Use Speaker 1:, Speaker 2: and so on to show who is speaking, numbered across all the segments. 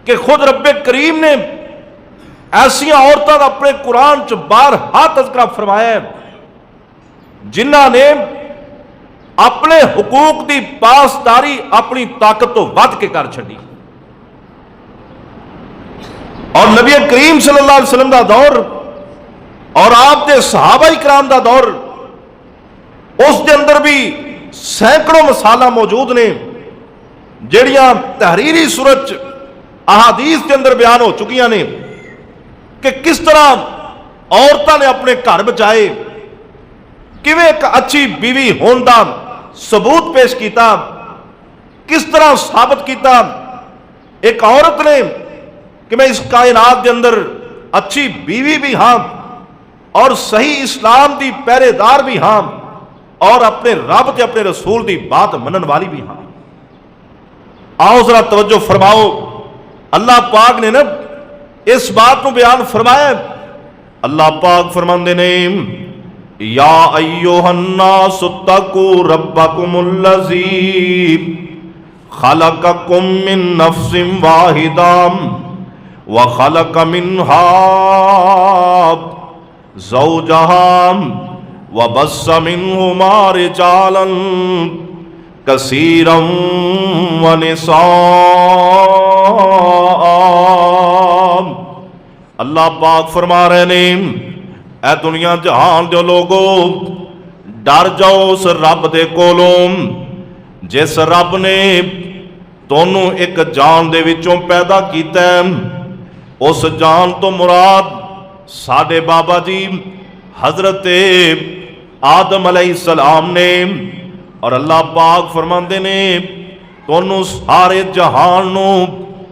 Speaker 1: کہ خود رب کریم نے ایسا عورتوں کا اپنے قرآن چ بارہا تذکرہ فرمایا ہے جنہاں نے اپنے حقوق دی پاسداری اپنی طاقت تو ود کے کر چھڈی. اور نبی کریم صلی اللہ علیہ وسلم دا دور اور آپ دے صحابہ کرام دا دور، اس دے اندر بھی سینکڑوں مثالاں موجود نے جڑیاں تحریری صورت احادیث کے اندر بیان ہو چکیاں نے کہ کس طرح عورتوں نے اپنے گھر بچائے، کیویں ایک اچھی بیوی ہون دا ثبوت پیش کیتا، کس طرح ثابت کیتا ایک عورت نے کہ میں اس کائنات کے اندر اچھی بیوی بھی ہاں اور صحیح اسلام دی پہرے دار بھی ہاں اور اپنے رب تے اپنے رسول دی بات منن والی بھی ہاں. آؤ ذرا توجہ فرماؤ، اللہ پاک نے نا اس بات کو بیان فرمایا. اللہ پاک فرماندے نے یا ایھا الناس اتقوا ربکم الذی خلقکم من نفس واحدہ وخلق منها زوجها وبث منهما رجالا كثيرا ونساء. اللہ پاک فرما رہے نے اے دنیا جہان دے لوگو ڈر جاؤ اس رب دے کولوں جس رب نے تونوں ایک جان دے وچوں پیدا کیتا ہے. اس جان تو مراد ساڈے بابا جی حضرت آدم علیہ السلام نے، اور اللہ پاک فرماندے نے تونوں سارے جہان نو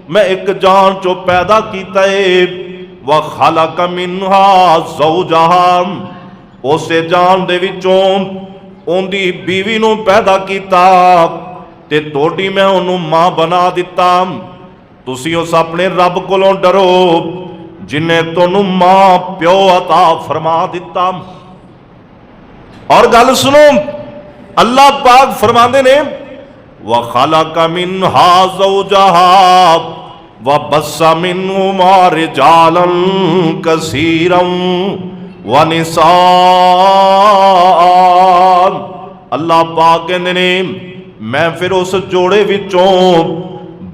Speaker 1: میں ایک جان چو پیدا کیتا ہے. وَخَلَقَ مِنْهَا زَوْجَهَا اسے جان دے وچوں اون دی بیوی نو پیدا کیتا تے توڑی میں انہوں ماں بنا دیتا. تسی اس اپنے رب کولوں ڈرو جنہیں تونوں ماں پیو عطا فرما دیتا. اور گل سنو، اللہ پاک فرماندے نے وَخَلَقَ مِنْهَا زَوْجَهَا وَبَثَّ مِنْهُمَا رِجَالًا كَثِيرًا وَنِسَاءً. اللہ پاک کہندے نے میں پھر اس جوڑے وچوں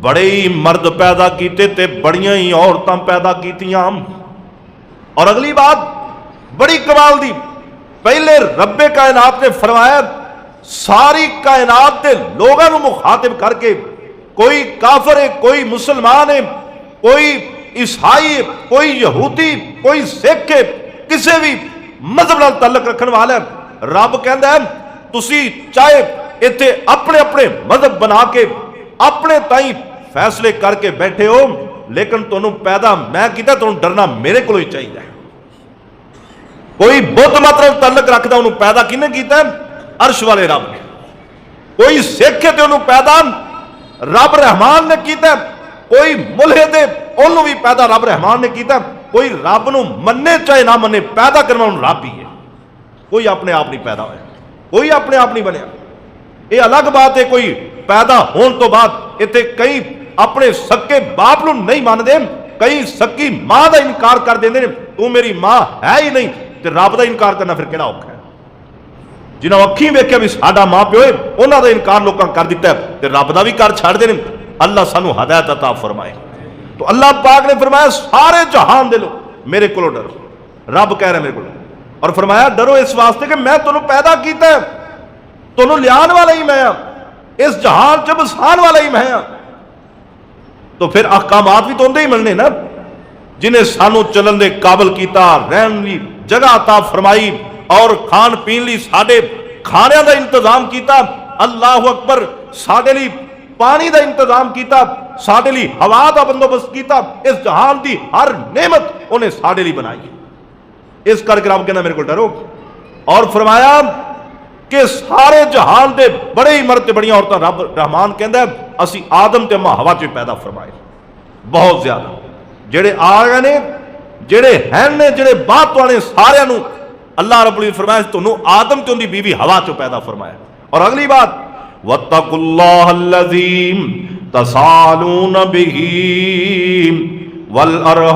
Speaker 1: بڑے ہی مرد پیدا کیتے تے بڑیاں ہی عورتاں پیدا کیتیاں. اور اگلی بات بڑی کمال دی، پہلے رب کائنات نے فرمایا ساری کائنات کے لوگوں مخاطب کر کے، کوئی کافر ہے، کوئی مسلمان ہے، کوئی عیسائی ہے، کوئی یہودی، کوئی سکھ ہے، کسی بھی مذہب نال تعلق رکھنے والا ہے، رب کہندا ہے تسی چاہے ایتھے اپنے اپنے مذہب بنا کے اپنے تائیں فیصلے کر کے بیٹھے ہو، لیکن تنوں پیدا میں کیتا، تنوں ڈرنا میرے کو ہی چاہیے. کوئی بدھ مت نال تعلق رکھدا انہوں پیدا کنے کیتا ہے؟ عرش والے رب نے. کوئی سکھ ہے تے انہوں پیدا رب رحمان نے کیتا ہے. کوئی ملحد ہے انہوں بھی پیدا رب رحمان نے کیتا ہے. کوئی رب نو مننے چاہے نہ مننے پیدا کرنا انہوں رب ہی ہے. کوئی اپنے آپ نہیں پیدا ہویا، کوئی اپنے آپ نہیں بنیا. یہ الگ بات ہے کوئی پیدا ہون تو بعد اتنے کئی اپنے سکے باپ نو نہیں مان دے، کئی سکی ماں دا انکار کر دیں دے تو میری ماں ہے ہی نہیں، تے رب دا انکار کرنا پھر کیڑا اوکھا ہے. جنہاں اکھیں ویکھیا بھی ساڈا ماں پیو ہے انہاں دا انکار لوکاں کر دیتا ہے تے رب دا بھی کر چھڑ دے. اللہ سانو ہدایت عطا فرمائے. تو اللہ پاک نے فرمایا سارے جہان دے لوگ میرے کولو ڈرو. رب کہہ رہا ہے میرے کولو، اور فرمایا ڈرو اس واسطے کہ میں تانوں پیدا کیتا ہے، تانوں لیان والا ہی میں ہاں، اس جہان چ بسان والا ہی میں ہاں. تو پھر احکامات بھی تو اندے ہی ملنے نا جنہیں سانو چلن دے قابل کیتا، رہن لی جگہ عطا فرمائی اور کھان پین لی ساڈے کھانے دا انتظام کیتا. اللہ اکبر، ساڈے لی پانی دا انتظام کیتا، ساڈے لی ہوا دا بندوبست کیتا. اس جہان دی ہر نعمت انہیں ساڈے لی بنائی. اس کر کے رب کہنا میرے کو ڈرو. اور فرمایا کہ سارے جہان دے بڑے ہی مرد بڑیاں عورتاں رب رحمان کہندا ہے اسی آدم تے اما ہوا چ پیدا فرمائے. بہت زیادہ جڑے آ گئے نے، جڑے ہیں نے، جڑے بات والے سارے نو اللہ رب العزت فرمایا تانوں آدم تے ان دی بیوی ہوا چ پیدا فرمایا. اور اگلی بات وَاتَّقُوا اللَّهَ الَّذِي تسالون به والارحام۔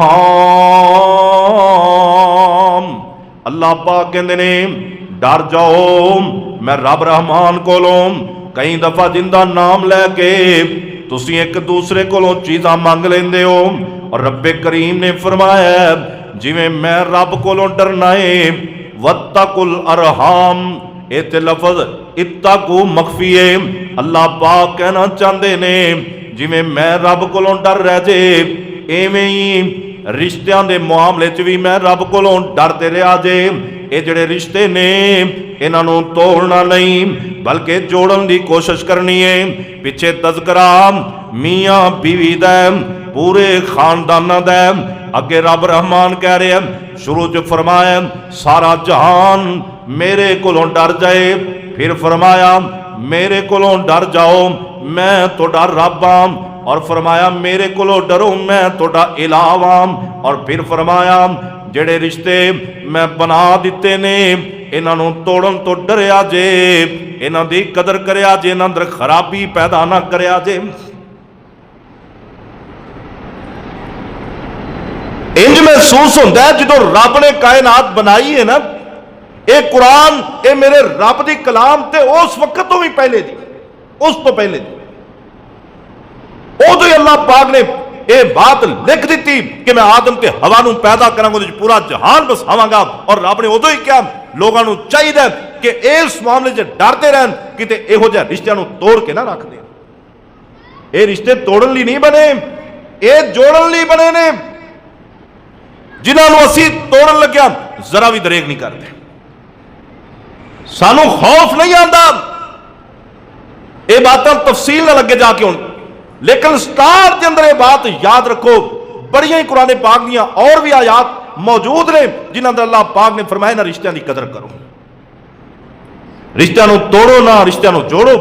Speaker 1: اللہ پاک کہندے نے ڈر جاؤ میں رب رحمان کولوں کئی دفعہ جندہ نام لے کے تسی ایک دوسرے کولوں چیزاں مانگ لیندے ہو، اور رب کریم نے فرمایا جویں میں رب کولوں ڈرنا ہے واتقوا الارحام، ایت لفظ اتقوا مخفی ہے، اللہ پاک کہنا چاہندے نے جویں میں رب کولوں ڈر رہ جے ایویں ہی رشتیاں دے معاملے چ بھی میں رب کولوں ڈرتے رہا جے۔ اے جڑے رشتے نے انہاں نوں توڑنا نہیں بلکہ جوڑن دی کوشش کرنی ہے۔ پیچھے تذکرہ میاں بیوی دا پورے خانداناں دا، اگے رب رحمان کہہ رہے ہیں شروع چ فرمایا سارا جہان میرے کولوں ڈر جائے، پھر فرمایا میرے کولوں ڈر جاؤ میں تہاڈا رب ہاں، اور فرمایا میرے کولوں ڈرو میں تہاڈا الہ ہاں، اور پھر فرمایا جڑے رشتے میں بنا دیتے نے انہاں نوں توڑن تو ڈریا جے، انہاں دی قدر کریا جے، انہاں اندر خرابی پیدا نہ کریا جے۔ انج محسوس ہوتا ہے جدو رب نے کائنات بنائی ہے نا، اے قرآن اے میرے رب دی کلام تے اس وقت تو بھی پہلے دی، اس تو پہلے دی ادو ہی اللہ پاک نے اے بات لکھ دیتی کہ میں آدم تے ہوا نوں پیدا کراں گا، پورا جہان بساواں گا، اور رب نے ادو ہی کیا لوگاں نوں چاہیے کہ اس معاملے سے ڈرتے رہن کتے یہو جہے رشتیاں نوں توڑ کے نہ رکھ دیں۔ اے رشتے توڑن لی نہیں بنے، اے جوڑن لی بنے نے، جنہاں نوں اسی توڑن لگیا ذرا بھی دریغ نہیں کرتے، سانو خوف نہیں آتا۔ یہ باتاں تفصیل نہ لگے جا کے ہوں، لیکن سٹار کے اندر یہ بات یاد رکھو، بڑیاں ہی قرآن پاک دیاں اور بھی آیات موجود نے جنہاں دا اللہ پاک نے فرمایا نہ رشتیاں دی قدر کرو، رشتیاں نو توڑو نہ رشتیاں نو جوڑو۔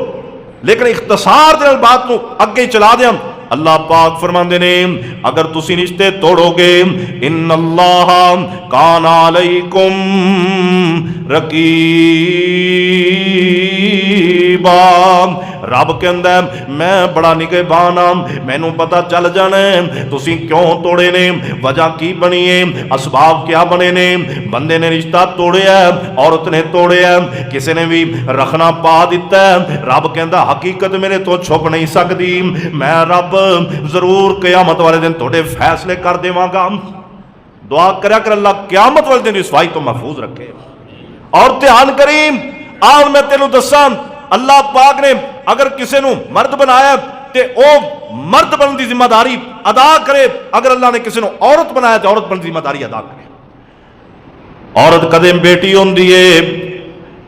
Speaker 1: لیکن اختصار دے بات نو اگے چلا دیاں، اللہ پاک فرماندے نے اگر تسی رشتے توڑو گے ان اللہ کان علیکم رقیبا، رب کہندا ہے میں بڑا نگہبان ہاں، مینوں پتہ چل جانا ہے تسی کیوں توڑے نے، وجہ کی بنی ہے، اسباب کیا بنے نے۔ بندے نے رشتہ توڑیا ہے، عورت نے توڑیا ہے، کسی نے بھی رکھنا پا دیتا ہے، رب کہندا حقیقت میرے تو چھپ نہیں سکتی، میں رب ضرور قیامت والے دن تھوڑے فیصلے کر دیواں گا۔ دعا کریا کر اللہ قیامت والے دن رسوائی تو محفوظ رکھے۔ اور دھیان کریم آج میں تینوں دساں اللہ پاک نے اگر کسی نو مرد بنایا تے او مرد بننے دی ذمہ داری ادا کرے، اگر اللہ نے کسی نو عورت بنایا تے عورت بننے دی ذمہ داری ادا کرے۔ عورت کدے بیٹی ہوندی ہے،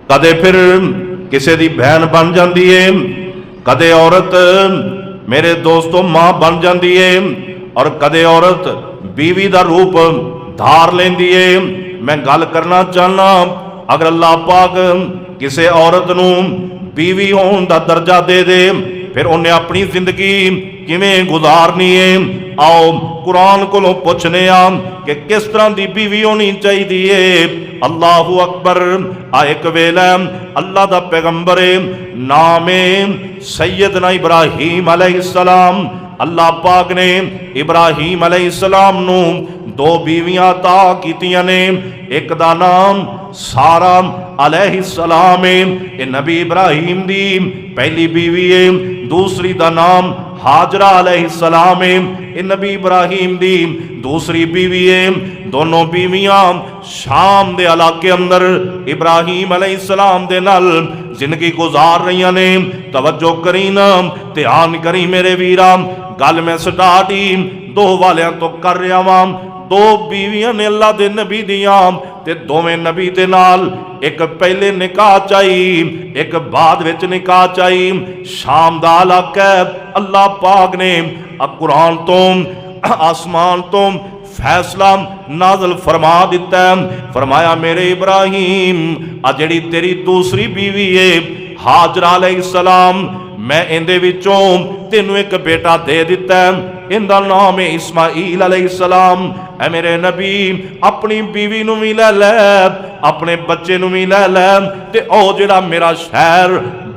Speaker 1: کدے پھر کسی دی بہن بن جاندی ہے، کدے عورت میرے دوستوں ماں بن جاندی ہے، اور کدے عورت بیوی دا روپ دھار لیندی ہے۔ میں گل کرنا چاہنا اگر اللہ پاک کسی عورت نو بیوی ہون دا درجہ دے دے پھر انہیں اپنی زندگی کیویں گزارنی ہے، آؤ قرآن کو پوچھنے کہ کس طرح دی بیوی ہونی چاہیے۔ اللہ اکبر، ایک ویلہ اللہ دا پیغمبر نام سیدنا ابراہیم علیہ السلام، اللہ پاک نے ابراہیم علیہ السلام نو دو بیویاں عطا کیتیاں نے، ایک دا نام سارا علیہ السلام ہے، یہ نبی ابراہیم دی پہلی بیوی ہے، دوسری دا نام ہاجرہ علیہ السلام ہے، یہ نبی ابراہیم دی دوسری بیوی ہے۔ دونوں بیویاں شام دے علاقے اندر ابراہیم علیہ السلام دے نال زندگی گزار رہی نے۔ توجہ کرینا، دھیان کری میرے ویرام، گل میں سٹارٹ ہی دو والیاں تو کر رہا ہاں۔ دو بیویاں نے اللہ دے نبی دیاں تے دوویں نبی دے نال، ایک پہلے نکاح چاہی ایک بعد وچ نکاح چاہی۔ شام دا علاقہ اللہ پاک نے قرآن تو آسمان تو فیصلہ نازل فرما دیتا ہے، فرمایا میرے ابراہیم جڑی تیری دوسری بیوی ہے ہاجرہ علیہ السلام، میں اندے وچوں تینوں ایک بیٹا دے دیتا ہے، اندہ نام ہے اسماعیل علیہ السلام۔ اے میرے نبی اپنی بیوی نو بھی لے لے، اپنے بچے نو بھی لے لے، تے او جڑا میرا شہر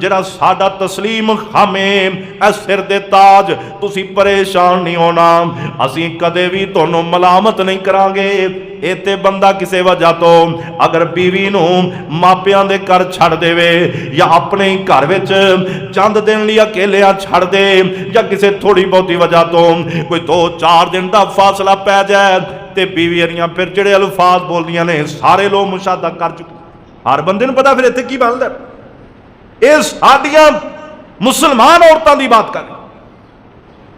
Speaker 1: ਜਿਹੜਾ ਸਾਡਾ ਤਸਲੀਮ ਖਾਮੇ ਐ ਸਿਰ ਦੇ ਤਾਜ, ਤੁਸੀਂ ਪਰੇਸ਼ਾਨ ਨਹੀਂ ਹੋਣਾ, ਅਸੀਂ ਕਦੇ ਵੀ ਤੁਹਾਨੂੰ ਮਲਾਮਤ ਨਹੀਂ ਕਰਾਂਗੇ। ਇਹ ਤੇ ਬੰਦਾ ਕਿਸੇ ਵਜ੍ਹਾ ਤੋਂ ਅਗਰ ਬੀਵੀ ਨੂੰ ਮਾਪਿਆਂ ਦੇ ਘਰ ਛੱਡ ਦੇਵੇ ਜਾਂ ਆਪਣੇ ਹੀ ਘਰ ਵਿੱਚ ਚੰਦ ਦਿਨ ਲਈ ਅਕੇਲਿਆਂ ਛੱਡ ਦੇ, ਜਾਂ ਕਿਸੇ ਥੋੜੀ ਬਹੁਤੀ ਵਜ੍ਹਾ ਤੋਂ ਕੋਈ 2-4 ਦਿਨ ਦਾ ਫਾਸਲਾ ਪੈ ਜਾਏ ਤੇ ਬੀਵੀ ਦੀਆਂ ਫਿਰ ਜਿਹੜੇ ਅਲਫਾਜ਼ ਬੋਲਦੀਆਂ ਨੇ ਸਾਰੇ ਲੋਕ ਮੁਸ਼ਾਹਦਾ ਕਰ ਚੁੱਕੇ। ਹਰ ਬੰਦੇ ਨੂੰ ਪਤਾ ਫਿਰ ਇੱਥੇ ਕੀ ਬਣਦਾ। ਇਹ ਸਾਡੀਆਂ ਮੁਸਲਮਾਨ ਔਰਤਾਂ ਦੀ ਬਾਤ ਕਰ,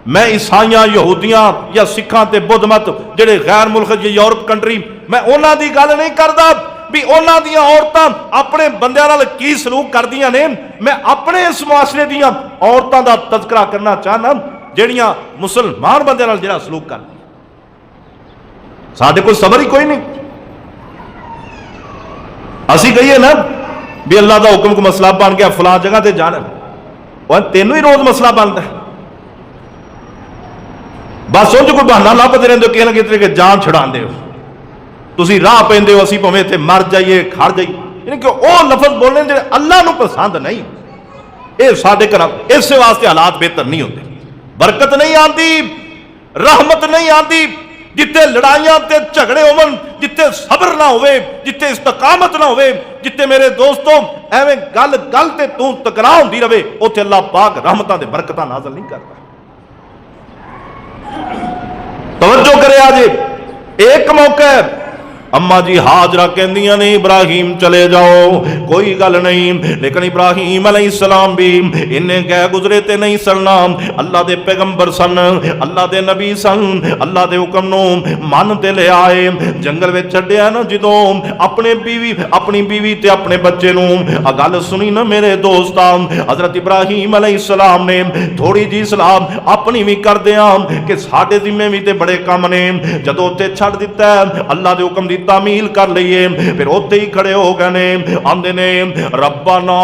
Speaker 1: میں عیسائیاں یہودیاں یا سکھاں تے بدھ مت جڑے غیر ملک یا یورپ کنٹری میں انہاں دی گل نہیں کردا بھی انہاں دیاں عورتاں اپنے بندیاں نال کی سلوک کردیاں نے، میں اپنے اس معاشرے دیاں عورتاں دا تذکرہ کرنا چاہنا جڑیاں مسلمان بندیاں نال جڑا سلوک کر ساڈے کوئی صبر ہی کوئی نہیں۔ اسی کہیے نا بھی اللہ دا حکم کو مسئلہ بن گیا فلاں جگہ تے جانا، وہ تینوں ہی روز مسئلہ بنتا ہے، بس ان کوئی بہانا لبتے رہتے ہو، کسی نہ کسی طریقے جان چھڑا دے ہو، تسی راہ پہندے ہو اسی پویں اتنے مر جائیے کھڑ جائیے، یعنی کہ وہ لفظ بولنے جڑے اللہ نو پسند نہیں، یہ سارے گھر اس واسطے حالات بہتر نہیں ہوتے، برکت نہیں آتی، رحمت نہیں آتی، جتنے لڑائیاں تے جھگڑے ہون، جتنے صبر نہ ہوئے، جتنے استقامت نہ ہوئے، جتنے میرے دوستوں ایویں گل گل تے تو تکرار ہوندی رہے، اوتھے اللہ پاک رحمتاں تے برکتاں نازل نہیں کرتا۔ توجہ کرے آجے ایک موقع ہے، اما جی ہاجرہ کہندیاں نے ابراہیم چلے جاؤ کوئی گل نہیں، لیکن ابراہیم علیہ السلام بھی انہیں کہہ گزرے تے نہیں سننا، اللہ دے پیغمبر سن، اللہ دے نبی سن، اللہ دے حکم نو مان تے لے آئے، جنگل میں چھڈیا نا جدوں اپنی بیوی تے اپنے بچے نو گل سنی نا میرے دوستا، حضرت ابراہیم علیہ السلام نے تھوڑی جی سلام اپنی بھی کر دیا کہ ساڈے ذمے بھی تے بڑے کام نے، جدوں تے چھڈ دیتا ہے اللہ دے حکم دی تعمیل کر لئیے، پھر ہوتے ہی کھڑے ہو گئے نے، آندے نے ربنا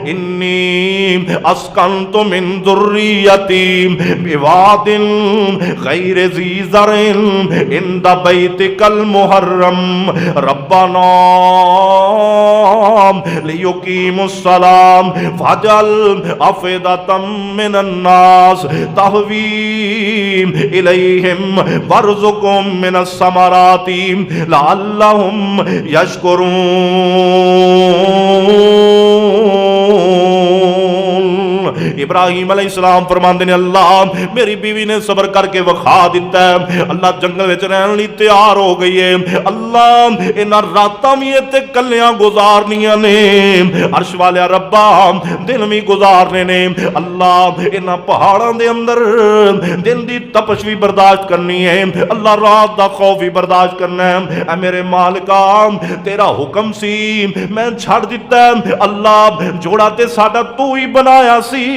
Speaker 1: انی اسکنت من ذریتی بواد غیر ذی زرع عند بیتک المحرم ربنا لیقیموا الصلاۃ فاجعل افئدۃ من الناس تہوی الیہم وارزقہم من الثمرات لعلہم یشکرون۔ ابراہیم علیہ السلام فرماندے نے اللہ میری بیوی نے صبر کر کے وکھا دیتا ہے، اللہ جنگل وچ رہن لئی تیار ہو گئی ہے، اللہ انہاں راتاں وی تے کلیاں گزارنیاں نے، عرش والے ربا دن بھی گزارنے نے، اللہ انہاں پہاڑاں دے اندر دن دی تپش بھی برداشت کرنی ہے، اللہ رات دا خوف بھی برداشت کرنا ہے، اے میرے مالکا تیرا حکم سی میں چھڑ دیتا ہے، اللہ جوڑا تے ساڈا تو ہی بنایا سی،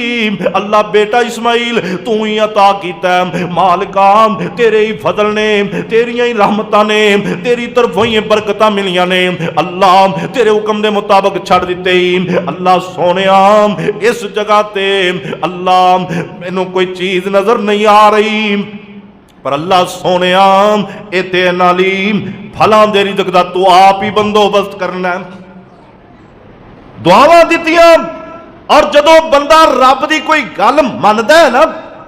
Speaker 1: اللہ بیٹا اسماعیل تو ہی عطا کیتا ہے، مالکا تیرے ہی فضل نے، تیری ہی رحمتاں نے، تیری طرفوں ہی برکتاں ملیاں نے، اللہ تیرے حکم دے مطابق چھڑ دیتے ہی، اللہ سونیا اس جگہ تے اللہ مینوں کوئی چیز نظر نہیں آ رہی، پر اللہ سونیا اتے نالی پھلاں دے رزق دا تو آپ ہی بندوبست کرنا ہے۔ دعاواں دتیاں، اور جدو بندہ رب دی کوئی گل مندا ہے نا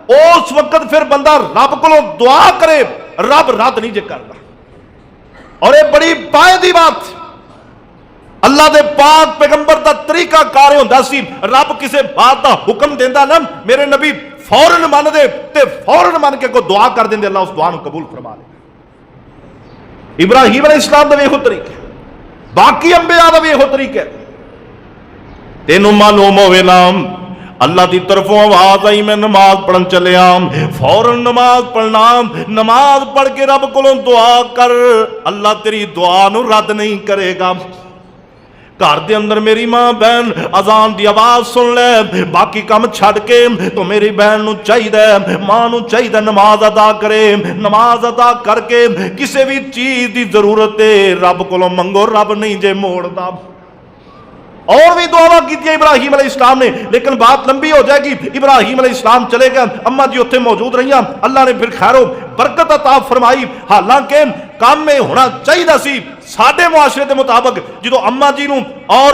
Speaker 1: اس وقت پھر بندہ رب کو دعا کرے رب رد نہیں جے کرتا، اور یہ بڑی پائے بات، اللہ دے پاک پیغمبر دا طریقہ کار ہوندا سی، رب کسے بات دا حکم دیندا نا میرے نبی فوراً من دے تے فوراً من کے کوئی دعا کر دیندے، اللہ اس دعا نو قبول فرما لے۔ ابراہیم علیہ السلام دا بھی یہو طریقہ ہے، باقی انبیاء دا بھی یہو طریقہ ہے۔ تینوں معلوم ہوئے نام اللہ دی طرفوں آواز آئی میں نماز پڑھن چلیا، فوراً نماز پڑھنا، نماز پڑھ کے رب کو دعا کر، اللہ تیری دعا نو رد نہیں کرے گا۔ گھر دے اندر میری ماں بہن اذان دی آواز سن لے، باقی کام چھڑ کے تو میری بہن نو چاہیے، ماں نو چاہیے نماز ادا کرے، نماز ادا کر کے کسی بھی چیز دی ضرورت ہے رب کو منگو، رب نہیں جے موڑدا۔ اور بھی دعا کی تھی ابراہیم علیہ السلام نے، لیکن بات لمبی ہو جائے گی۔ ابراہیم علیہ السلام چلے گئے، اما جی اتنے موجود رہیاں، اللہ نے پھر خیر و برکت عطا فرمائی، حالانکہ کام میں ہونا چاہیے سی ساڈے معاشرے کے مطابق، جدو اما جی نو اور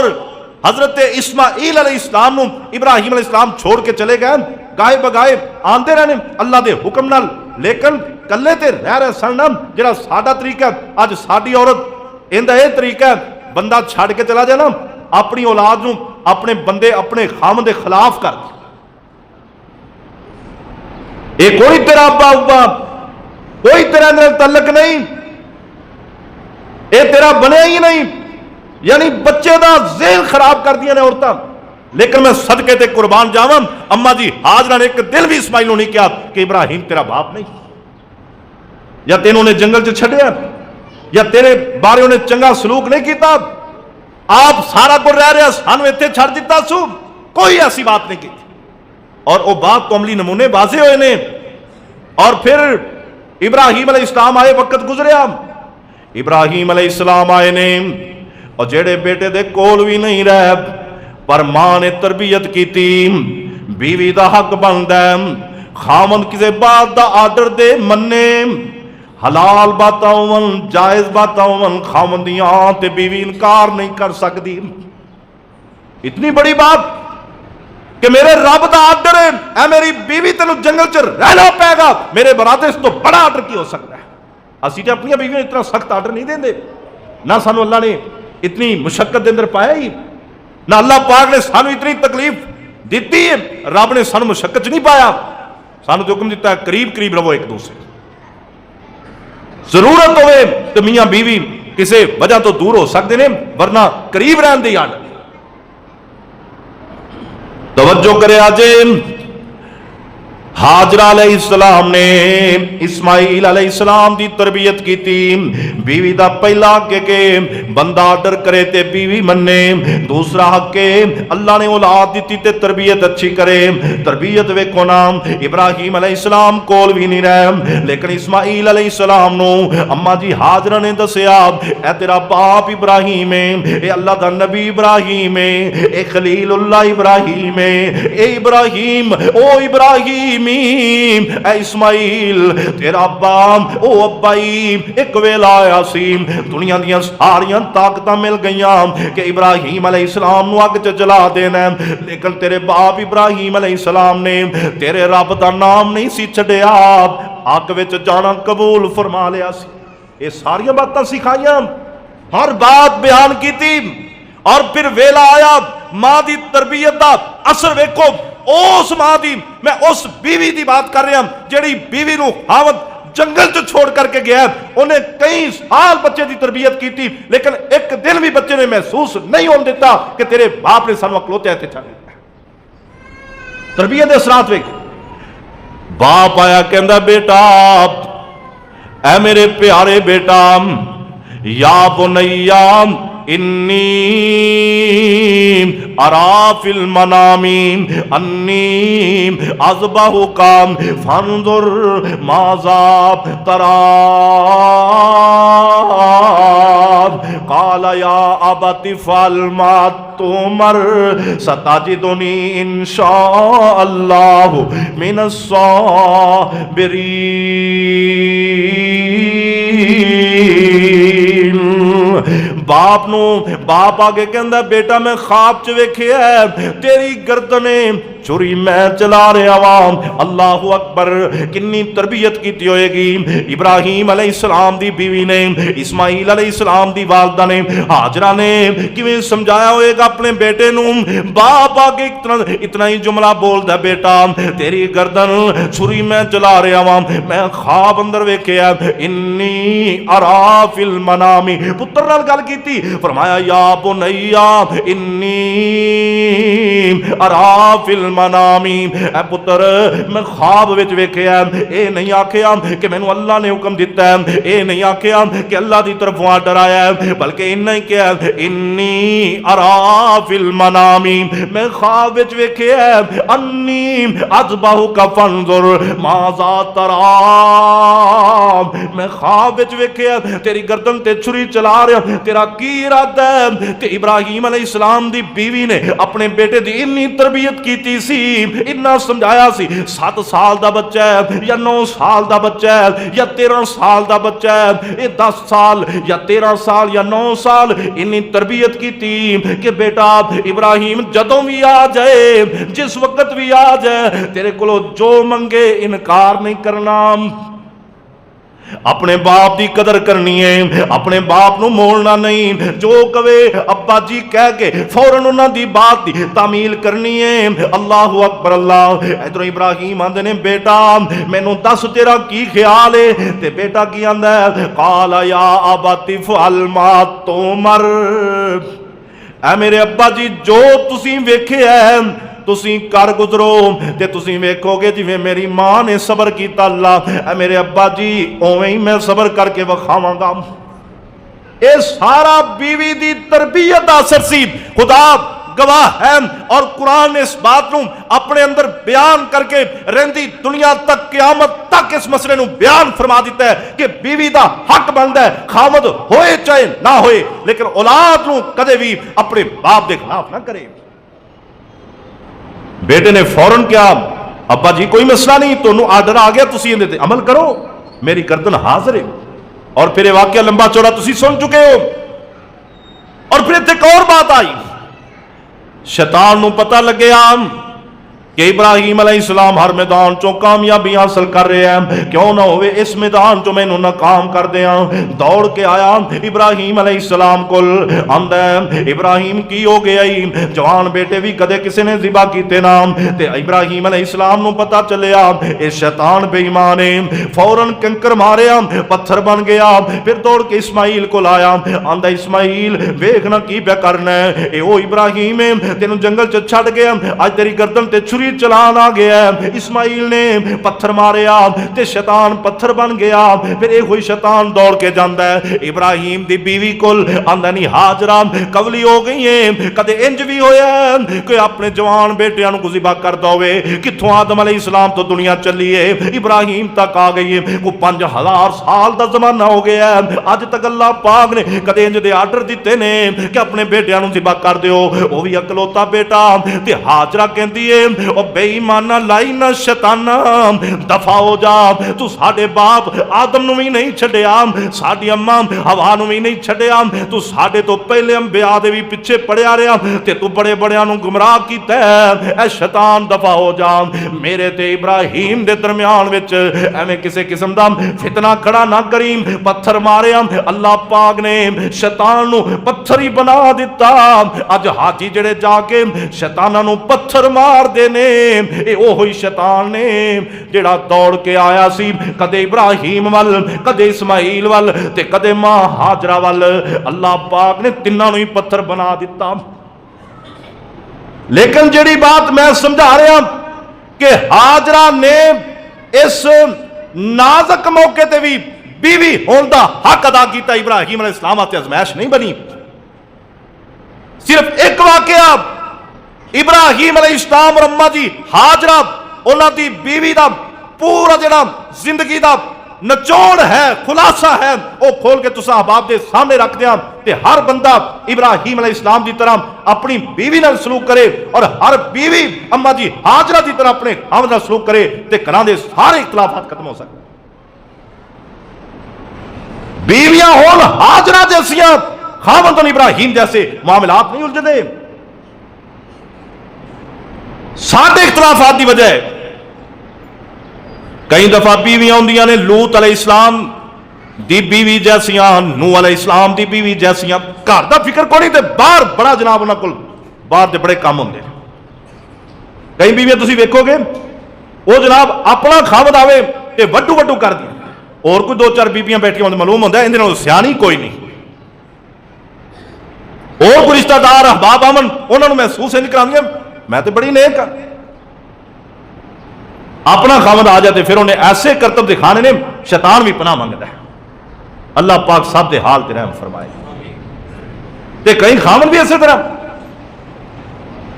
Speaker 1: حضرت اسماعیل علیہ السلام نو ابراہیم علیہ السلام چھوڑ کے چلے گئے گائے بگائے آندے رہنے اللہ دے حکم نال لیکن کلے تے رہ رہے سن جڑا ساڈا طریقہ اج ساڈی عورت ایندا اے طریقہ بندہ چھڑ کے چلا جانا اپنی اولاد نو اپنے بندے اپنے خامن دے خلاف کر دے اے کوئی تیرا ابا ابا کوئی تیرا اندر تعلق نہیں اے تیرا بنیا ہی نہیں یعنی بچے دا ذہن خراب کر دیا نے عورتاں لیکن میں صدقے تے قربان جاواں اما جی حاجرہ نے ایک دل بھی اسماعیل نو نہیں کیا کہ ابراہیم تیرا باپ نہیں یا تینوں نے جنگل چ چھڈیا یا تیرے بارے انہیں چنگا سلوک نہیں کیتا آپ سارا کو رہ رہے سانو اتنے چھڑ دیتا سو کوئی ایسی بات نہیں کی اور وہ بات تو عملی نمونے واضح ہوئے نے اور پھر ابراہیم علیہ السلام آئے وقت گزریا ابراہیم علیہ السلام آئے نے اور جیڑے بیٹے دے کول بھی نہیں رہ پر ماں نے تربیت کی تیم بیوی دا حق بندہ خامن کسے بات دا آرڈر دے مننے حلال باتاں ہون جائز باتاں ہون خامن دیاں تے بیوی انکار نہیں کر سکتی اتنی بڑی بات کہ میرے رب دا آرڈر ہے اے میری بیوی تینوں جنگل چ رہنا پائے گا میرے برادر اس تو بڑا آرڈر کی ہو سکتا ہے اسی تے اپنی بیوی اتنا سخت آرڈر نہیں دیں دے نہ سانو اللہ نے اتنی مشقت دے اندر پایا ہی نہ اللہ پاک نے سانو اتنی تکلیف دیتی ہے رب نے سانو مشقت نہیں پایا سانو تو حکم دیتا ہے قریب قریب رہو ایک دوسرے ضرورت ہوئے تو میاں بیوی کسی وجہ تو دور ہو سکتے ہیں ورنہ قریب رہن دی آڈر توجہ کرے آجے حاجرہ علیہ السلام نے اسماعیل علیہ السلام دی تربیت کی تھی بیوی دا پہلا حق کہ بندہ آرڈر کرے تے بیوی مننے دوسرا حق کہ اللہ نے اولاد دیتی تے تربیت اچھی کرے تربیت ویکھو نا ابراہیم علیہ السلام کول بھی نہیں رہے لیکن اسماعیل علیہ السلام نو اما جی حاجرہ نے دسیا اے تیرا باپ ابراہیم ہے اے اللہ دا نبی ابراہیم ہے اے خلیل اللہ ابراہیم ہے اے ابراہیم او ابراہیم اے اسماعیل تیرا ابا او ابائی ایک ویلا آیا سی دنیا دیاں ساریاں طاقتاں مل گئیاں کہ ابراہیم علیہ السلام نو اگ چ جلا دینا لیکن تیرے باپ ابراہیم علیہ السلام نے تیرے رب دا نام نہیں سی چھڈیا اگ وچ جانا قبول فرما لیا سی یہ ساریاں باتاں سکھائیاں ہر بات بیان کی تھی اور پھر ویلا آیا ماں دی تربیت دا اثر ویکھو اس ماں دی میں اس بیوی دی بات کر رہا ہوں جیڑی بیوی نو خاوند جنگل چ چھوڑ کر کے گیا انہیں کئی سال بچے دی تربیت کی تھی لیکن ایک دن بھی بچے نے محسوس نہیں ہون دیتا کہ تیرے باپ نے سانو اکلوتے آتے چھا دیتا تربیت دے اثرات ویکھ باپ آیا کہندا بیٹا اے میرے پیارے بیٹا یا بنیا انی ارا فی المنام انی اذبحک فانظر ماذا ترى قال یا ابت افعل ما تؤمر ستجدنی ان شاء اللہ من الصابرین باپ آگے کہندا بیٹا میں خواب چ ویکھیا ہے تیری گردنیں چھری میں چلا رہا ہوں اللہ اکبر کنی تربیت کیتی ہوئے گی ابراہیم علیہ السلام دی بیوی نے اسماعیل علیہ السلام دی والدہ نے حاجرہ نے کیویں سمجھایا ہوئے گا اپنے بیٹے نو باپ آگے اتنا ہی جملہ بول دا بیٹا تیری گردن چھری میں چلا رہا ہوں میں خواب اندر ویکھیا انی ارا فی المنام پتر نال گل کیتی فرمایا یا بنیا انی ارا فی المنامی اے پتر میں خواب وچ ویکھیا اے نہیں آکھیا کہ مینوں اللہ نے حکم دیتا ہے اے نہیں آکھیا کہ اللہ دی طرفوں آرڈر آیا ہے بلکہ انہی کہا انی ارا فی المنامی میں خواب وچ ویکھیا انی اذبحک فانظر ماذا ترى میں خواب وچ ویکھیا تیری گردن تے چھری چلا رہا تیرا کی ارادہ ہے ہے تے ابراہیم علیہ السلام دی بیوی نے اپنے بیٹے دی اتنی تربیت کیتی سی، اتنا سمجھایا سی، 7 سال دا بچہ ہے یا 9 سال دا بچہ ہے یا 13 سال دا بچہ ہے، یہ 10 سال یا 13 سال یا 9 سال، اتنی تربیت کیتی کہ بیٹا ابراہیم جدوں بھی آ جائے، جس وقت بھی آ جائے، تیرے کو جو منگے انکار نہیں کرنا، اپنے باپ دی قدر کرنی ہے، اپنے باپ نو موڑنا نہیں، جو کہے ابا جی کہہ کے فوراً انہاں دی بات دی تعمیل کرنی ہے۔ اللہ اکبر اللہ۔ ادھر ابراہیم آندے نے بیٹا مینوں دس تیرا کی خیال ہے، تے بیٹا کی آندا ہے قال یا ابت فعل ما تؤمر، اے میرے ابا جی جو تسی ویکھے ہے تسی کر گزرو تے تسی ویکھو گے جویں میری ماں نے صبر کیتا اللہ اے میرے ابا جی اوویں ہی میں صبر کر کے وکھاواں گا۔ اے سارا بیوی دی تربیت دا اثر سی، خدا گواہ ہے، اور قرآن نے اس بات نو اپنے اندر بیان کر کے رہندی دنیا تک قیامت تک اس مسئلے نو بیان فرما دیتا ہے کہ بیوی دا حق بندا ہے خامد ہوئے چاہے نہ ہوئے، لیکن اولاد نو کدے بھی اپنے باپ دے خلاف نہ کرے۔ بیٹے نے فوراً کیا ابا جی کوئی مسئلہ نہیں، تو آرڈر آ گیا، تسی اندے تے عمل کرو، میری گردن حاضر ہے۔ اور پھر یہ واقعہ لمبا چوڑا تسی سن چکے ہو۔ اور پھر ایک اور بات آئی، شیطان نو پتہ لگے کہ ابراہیم علیہ السلام ہر میدان چوں کامیابی حاصل کر رہے ہیں، کیوں نہ ہوئے اس میدان چوں میں ناکام کر دیا۔ دوڑ کے آیا ابراہیم علیہ السلام کول، آندا ہے ابراہیم کی ہو گیا ہی، جوان بیٹے بھی کدے کسی نے ذبح کیتے نا، تے ابراہیم علیہ السلام نو پتہ چلیا اے شیطان بے ایمان ہے، فوراً کنکر ماریا، پتھر بن گیا، پھر دوڑ کے اسماعیل کول آیا، آندا اسماعیل ویکھنا کی پیا کرنا ہے، اے او ابراہیم ہے تینوں جنگل چ چھڈ گیا، اج تیری گردن تے چھری چلان آ گیا ہے۔ اسماعیل نے پتھر ماریا تے شیطان پتھر بن گیا، پھر ایک ہوئی شیطان دوڑ کے جاندا ہے ابراہیم دی بیوی کول، آندا نہیں ہاجرہ کولی ہو گئی ہے، کدے انج بھی ہویا ہے کہ اپنے جوان بیٹیاں نو ذبح کردا ہوئے، کتھوں آدم علیہ السلام تو دنیا چلی ہے ابراہیم تک آ گئی ہے، کو 5000 سال دا زمانہ ہو گیا ہے، اج تک اللہ پاک نے کدے انج دے آرڈر دیتے نے کہ اپنے بیٹیاں نو ذبح کر دیو، وہ بھی اکلوتا بیٹا، تے ہاجرہ کہندی ہے او بے ایمانہ لائی نہ شیطانہ دفع ہو جا، تو ساڈے باپ آدم نو بھی نہیں چھڈیا، ساڈی اماں ہوا نو بھی نہیں چھڈیا، تو ساڈے تو پہلے انبیاء دے بھی پیچھے پڑیا رہیا، تے تو بڑے بڑیاں نو گمراہ کیتا ہے، اے شیطان دفع ہو جا، میرے تے ابراہیم دے درمیان وچ ایویں کسے قسم دا فتنہ کھڑا نہ کری۔ پتھر ماریا، اللہ پاک نے شیطان نو پتھر ہی بنا دیتا۔ اج حاجی جڑے جا کے شیطاناں نو پتھر مار دے نے، اے اوہی شیطان نے جڑا دوڑ کے آیا سی کدے ابراہیم وال، کدے اسماعیل وال، تے کدے ماں ہاجرہ وال، اللہ پاک نے تیناں نو ہی پتھر بنا دیتا۔ لیکن جڑی بات میں سمجھا رہا کہ ہاجرہ نے اس نازک موقع تے بھی بیوی ہون دا حق ادا کیتا، ابراہیم علیہ السلام آتے ازمائش نہیں بنی۔ صرف ایک واقعہ ابراہیم علیہ السلام اور اماں جی ہاجرہ انہاں دی بیوی دا پورا جڑا زندگی دا نچوڑ ہے، خلاصہ ہے، وہ کھول کے تساں احباب دے سامنے رکھ دیاں، تے ہر بندہ ابراہیم علیہ السلام دی طرح اپنی بیوی نال سلوک کرے، اور ہر بیوی اماں جی ہاجرہ دی طرح اپنے خاوند نال سلوک کرے، تے گھراں دے سارے اختلافات ختم ہو سکتے۔ بیویاں ہون ہاجرہ جیسیاں، خاوند ابراہیم جیسے معاملات نہیں الجھدے۔ ساڈے اختلافات دی وجہ ہے کئی دفعہ بیویاں ہوندیاں نے لوط علیہ السلام دی بیوی جیسیاں، نوح علیہ السلام دی بیوی جیسیاں، گھر دا فکر کوئی نہیں تے باہر بڑا جناب انہاں کول باہر دے بڑے کام ہوندے۔ کئی بیویاں تسی ویکھو گے وہ جناب اپنا خاوند آوے تے وڈو وڈو کر دی، اور کوئی 2-4 بیویاں بیٹھیاں ہوندے معلوم ہوندا ہے اندے نال سیانی کوئی نہیں، اور کوئی رشتہ دار احباب آمن انہاں نوں محسوس نہیں کراندیاں میں تے بڑی نیک ہاں۔ اپنا خاوند آ جاتے پھر انہیں ایسے کرتب دکھانے نے شیطان بھی پناہ مانگتا ہے۔ اللہ پاک سب دے حال تے رحم فرمائے۔ تے کئی خاوند بھی اسی طرح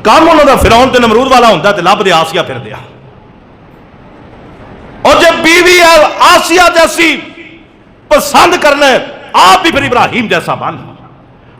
Speaker 1: کام انہوں دا فرعون تے نمرود والا ہوندا تے لب دے آسیہ پھر دیا، اور جب بیوی ہے آسیہ جیسی پسند کرنا ہے آپ بھی پھر ابراہیم جیسا بن۔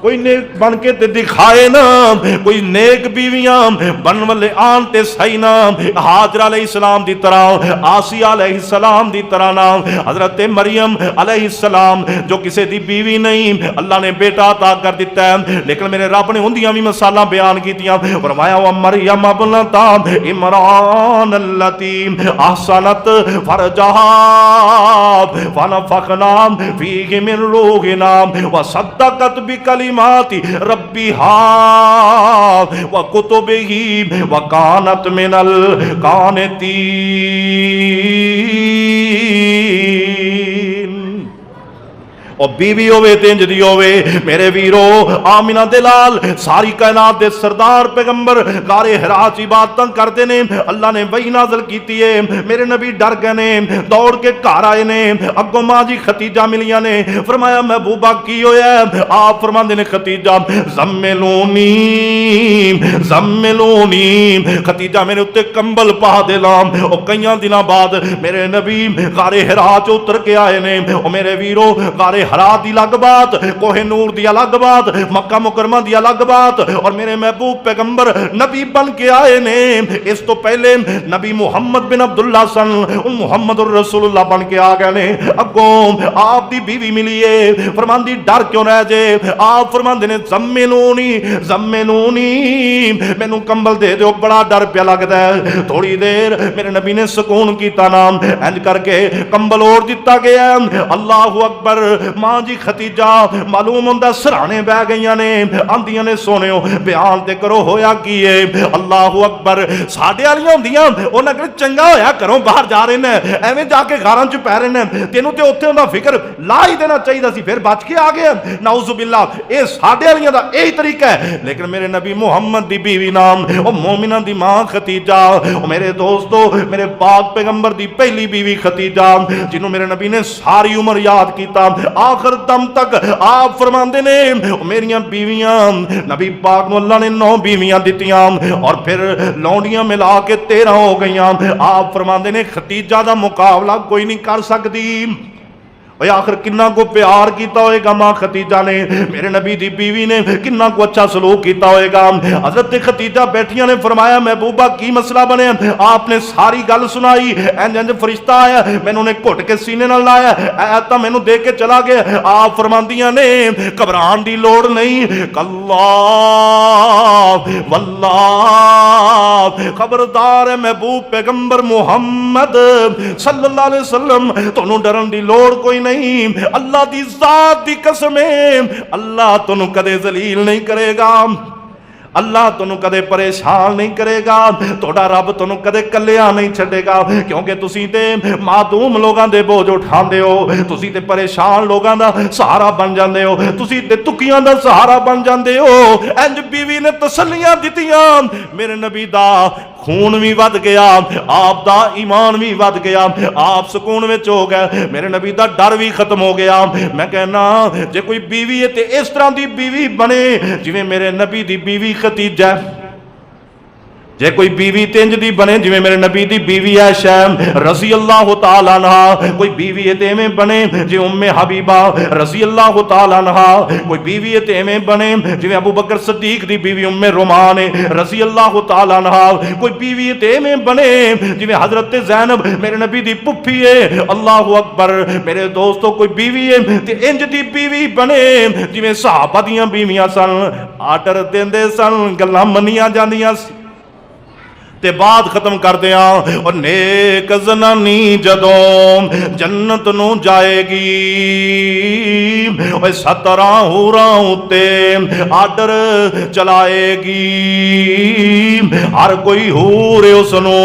Speaker 1: کوئی نیک بن کے تے دکھائے نا، کوئی نیک بیویاں بن والے آن تے صحیح نا، حاجرہ علیہ السلام دی طرح، آسیہ علیہ السلام دی طرح نا، حضرت مریم علیہ السلام جو کسی دی بیوی نہیں، اللہ نے بیٹا عطا کر دیتا ہے، لیکن میرے رب نے اندیاں بھی مثالاں بیان کیتیاں، فرمایا وہ مریم ابنت عمران اللتی احسنت فرجہا فنفخنا فیہ من روحنا وصدقت بکلمات ربها وکتبہ وکانت من القانتین۔ اور بیوی ہوئے تینج دی ہوئے میرے ویرو، آمینہ دلال ساری کائنات دے سردار پیغمبر غار حرا چ عبادتاں کرتے نے، اللہ نے وحی نازل کیتی ہے، میرے نبی ڈر گئے نے، دوڑ کے گھر آئے نے، اگوں ماں جی ختیجہ ملیاں نے، فرمایا محبوبہ کی ہویا ہے؟ آپ فرماندے نے ختیجہ زملونی زملونی، ختیجہ میرے اتے کمبل پا دے لام۔ اور کئیاں دنوں بعد میرے نبی غار حرا چ اتر کے آئے نے، اور میرے ویرو غار حرا دی الگ بات، کوہ نور دی الگ بات، مکہ مکرمہ دی الگ بات، اور میرے محبوب پیغمبر نبی بن کے آئے نے۔ اس تو پہلے نبی محمد بن عبداللہ سن محمد الرسول اللہ بن کے آ گئے نے۔ اگوں آپ دی بیوی ملی ہے، فرماندی ڈر کیوں رہ جے؟ آپ فرماندے نے زمنونی زمنونی، مینوں کمبل دے دیو، بڑا ڈر پیا لگدا ہے۔ تھوڑی دیر میرے نبی نے سکون کیتا نام، انج کر کے کمبل اوڑھ دتا گیا۔ اللہ اکبر، ماں جی ختیجہ معلوم ہوندا سرانے بہ گئیاں نے، آندیاں نے سونےو بیان تے کرو ہویا کی ہے۔ اللہ اکبر، ساڈے والیاں ہوندیاں انہاں کہ چنگا ہویا کرو باہر جا رہے نے، ایویں جا کے گھراں چ پے رہے نے، تینوں تے اوتھے ہوندا فکر لا ہی دینا چاہیے سی، پھر بچ کے آ گئے۔ نعوذ باللہ، اے ساڈے والیاں دا یہی طریقہ ہے۔ لیکن میرے نبی محمد دی بیوی نام او مومنہ دی ماں ختیجہ، او میرے دوستو میرے پاک پیغمبر دی پہلی بیوی ختیجہ، جنہوں میرے نبی نے ساری عمر یاد کیتا، آخر دم تک آپ فرماندے نے میریاں بیویاں، نبی پاک نو اللہ نے 9 بیویاں دتیاں اور پھر لونڈیاں ملا کے 13 ہو گئیاں۔ آپ فرماندے نے ختیجہ دا مقابلہ کوئی نہیں کر سکتی۔ اور آخر کنہ کو پیار کیتا ہوئے گا ماں ختیجہ نے، میرے نبی دی بیوی نے کنہ کو اچھا سلوک کیتا ہوئے گا۔ حضرت ختیجہ بیٹھیاں نے فرمایا محبوبہ کی مسئلہ بنے؟ آپ نے ساری گل سنائی، انج انج فرشتہ آیا، میں نے گھٹ کے سینے نال لایا، ایتا میں نے دے کے چلا گیا۔ آپ فرماندیاں نے گھبران دی لوڑ نہیں، کلا واللہ، خبردار ہے محبوب پیغمبر محمد صلی اللہ علیہ وسلم، تانوں ڈرن دی لوڑ کوئی نہیں، اللہ دی ذات دی قسم ہے، اللہ تانوں کدے ذلیل نہیں کرے گا، اللہ تانوں کدے پریشان نہیں کرے گا، تہاڈا رب تانوں کدے کلیاں نہیں چھڈے گا، کیونکہ تسی تے معدوم لوگاں دے بوجھ اٹھاندے ہو، تسی تے پریشان لوگاں دا سہارا بن جاندے ہو، تسی تے تکیاں دا سہارا بن جاندے ہو۔ انج بیوی نے تسلیاں دتیاں، میرے نبی دا خون بھی ود گیا، آپ دا ایمان بھی ود گیا، آپ سکون وچ ہو گئے، میرے نبی دا ڈر بھی ختم ہو گیا۔ میں کہنا جے کوئی بیوی ہے تے اس طرح دی بیوی بنے جویں میرے نبی دی بیوی ختیجہ، جے کوئی بیوی تنج دی بنے جویں میرے نبی دی بیوی عائشہ رضی اللہ تعالی عنہا، کوئی بیوی تے ایویں بنے جے ام حبیبہ رضی اللہ تعالی عنہا، کوئی بیوی تے ایویں بنے جویں ابو بکر صدیق دی بیوی ام رومان رضی اللہ تعالی عنہا، کوئی بیوی تے ایویں بنے جویں حضرت زینب میرے نبی دی پھپھی ہے۔ اللہ اکبر، میرے دوستو کوئی بیوی ہے تے انج دی بیوی بنے جویں صحابہ دیاں بیویاں سن، آرڈر دیندے سن، گلاں منیاں جاندیاں تے بات ختم کر دیا۔ اور نیک زنانی جدوں جنت نو جائے گی، اوے 17 حوراں اتے آرڈر چلائے گی، ہر کوئی حور اس نو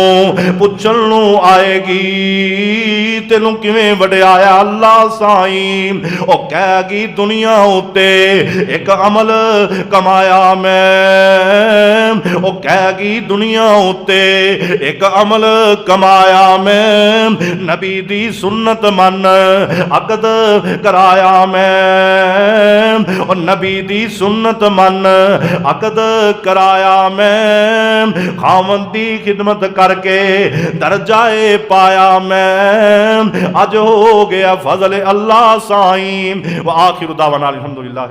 Speaker 1: پوچھن نو آئے گی تینوں کیویں وڈیایا اللہ سائیں، او کہے گی دنیا اتے ایک عمل کمایا میں، او کہے گی دنیا ایک عمل کمایا میں، نبی دی سنت من عقد کرایا میں، اور نبی دی سنت من عقد کرایا میں، خاوند دی خدمت کر کے درجہ پایا میں، اج ہو گیا فضل اللہ سائیں۔ وآخر دعوانا الحمدللہ۔